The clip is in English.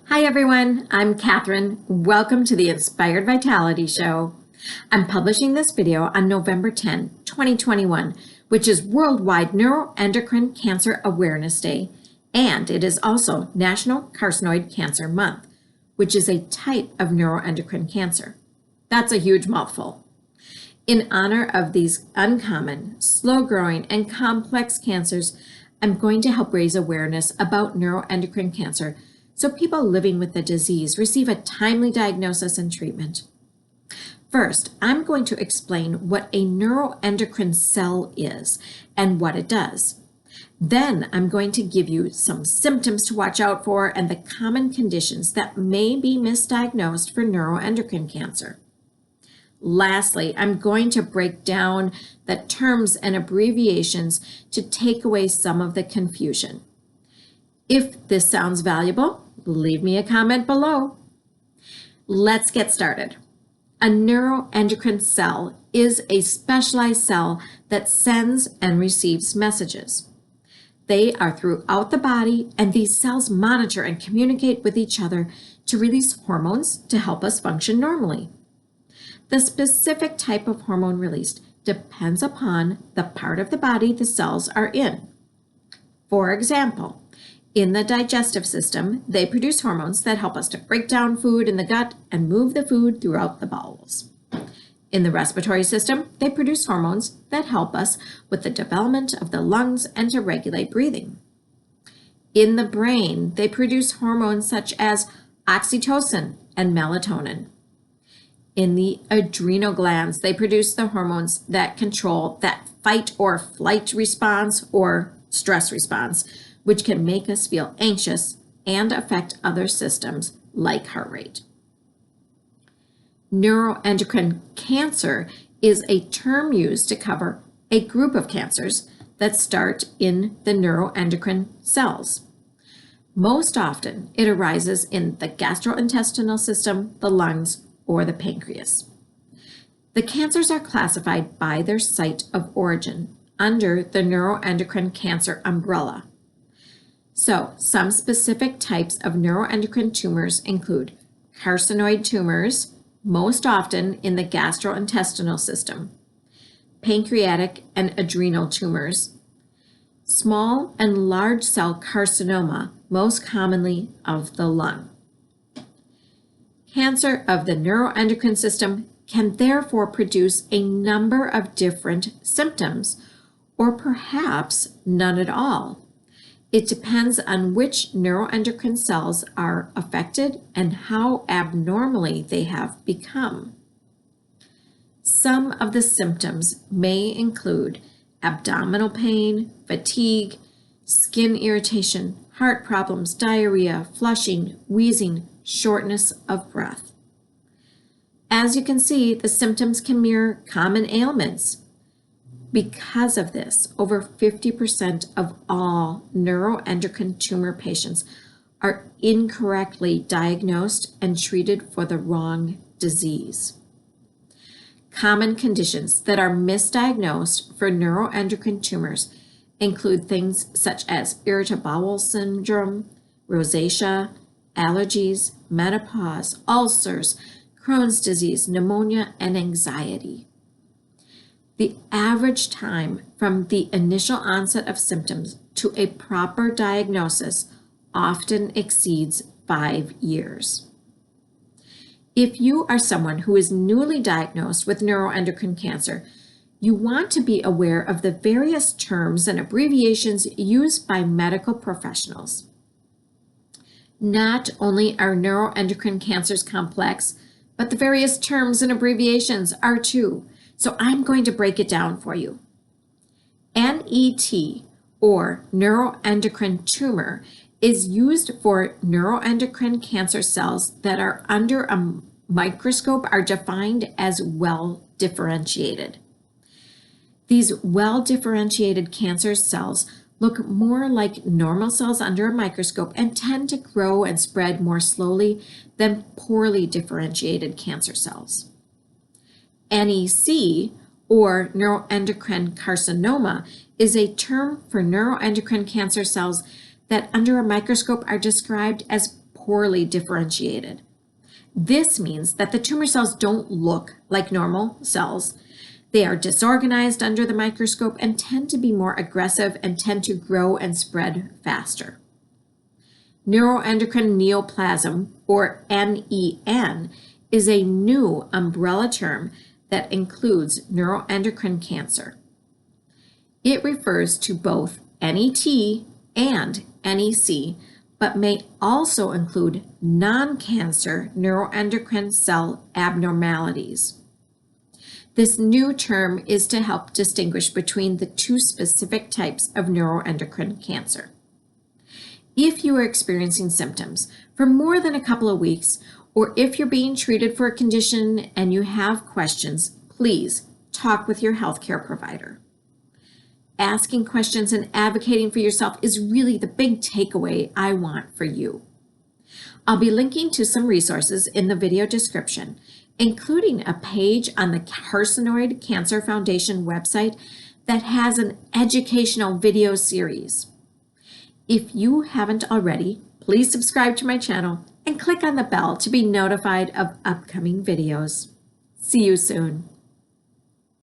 Hi everyone, I'm Catherine. Welcome to the Inspired Vitality Show. I'm publishing this video on November 10, 2021, which is Worldwide Neuroendocrine Cancer Awareness Day, and it is also National Carcinoid Cancer Month, which is a type of neuroendocrine cancer. That's a huge mouthful. In honor of these uncommon, slow-growing, and complex cancers, I'm going to help raise awareness about neuroendocrine cancer so people living with the disease receive a timely diagnosis and treatment. First, I'm going to explain what a neuroendocrine cell is and what it does. Then I'm going to give you some symptoms to watch out for and the common conditions that may be misdiagnosed for neuroendocrine cancer. Lastly, I'm going to break down the terms and abbreviations to take away some of the confusion. If this sounds valuable, leave me a comment below. Let's get started. A neuroendocrine cell is a specialized cell that sends and receives messages. They are throughout the body, and these cells monitor and communicate with each other to release hormones to help us function normally. The specific type of hormone released depends upon the part of the body the cells are in. For example, in the digestive system, they produce hormones that help us to break down food in the gut and move the food throughout the bowels. In the respiratory system, they produce hormones that help us with the development of the lungs and to regulate breathing. In the brain, they produce hormones such as oxytocin and melatonin. In the adrenal glands, they produce the hormones that control that fight or flight response or stress response, which can make us feel anxious and affect other systems like heart rate. Neuroendocrine cancer is a term used to cover a group of cancers that start in the neuroendocrine cells. Most often, it arises in the gastrointestinal system, the lungs, or the pancreas. The cancers are classified by their site of origin under the neuroendocrine cancer umbrella. So, some specific types of neuroendocrine tumors include carcinoid tumors, most often in the gastrointestinal system, pancreatic and adrenal tumors, small and large cell carcinoma, most commonly of the lung. Cancer of the neuroendocrine system can therefore produce a number of different symptoms, or perhaps none at all. It depends on which neuroendocrine cells are affected and how abnormally they have become. Some of the symptoms may include abdominal pain, fatigue, skin irritation, heart problems, diarrhea, flushing, wheezing, shortness of breath. As you can see, the symptoms can mirror common ailments. Because of this, over 50% of all neuroendocrine tumor patients are incorrectly diagnosed and treated for the wrong disease. Common conditions that are misdiagnosed for neuroendocrine tumors include things such as irritable bowel syndrome, rosacea, allergies, menopause, ulcers, Crohn's disease, pneumonia, and anxiety. The average time from the initial onset of symptoms to a proper diagnosis often exceeds 5 years. If you are someone who is newly diagnosed with neuroendocrine cancer, you want to be aware of the various terms and abbreviations used by medical professionals. Not only are neuroendocrine cancers complex, but the various terms and abbreviations are too. So I'm going to break it down for you. NET, or neuroendocrine tumor, is used for neuroendocrine cancer cells that are under a microscope are defined as well differentiated. These well-differentiated cancer cells look more like normal cells under a microscope and tend to grow and spread more slowly than poorly differentiated cancer cells. NEC, or neuroendocrine carcinoma, is a term for neuroendocrine cancer cells that under a microscope are described as poorly differentiated. This means that the tumor cells don't look like normal cells. They are disorganized under the microscope and tend to be more aggressive and tend to grow and spread faster. Neuroendocrine Neoplasm, or NEN, is a new umbrella term that includes neuroendocrine cancer. It refers to both NET and NEC, but may also include non-cancer neuroendocrine cell abnormalities. This new term is to help distinguish between the two specific types of neuroendocrine cancer. If you are experiencing symptoms for more than a couple of weeks, or if you're being treated for a condition and you have questions, please talk with your healthcare provider. Asking questions and advocating for yourself is really the big takeaway I want for you. I'll be linking to some resources in the video description, including a page on the Carcinoid Cancer Foundation website that has an educational video series. If you haven't already, please subscribe to my channel and click on the bell to be notified of upcoming videos. See you soon.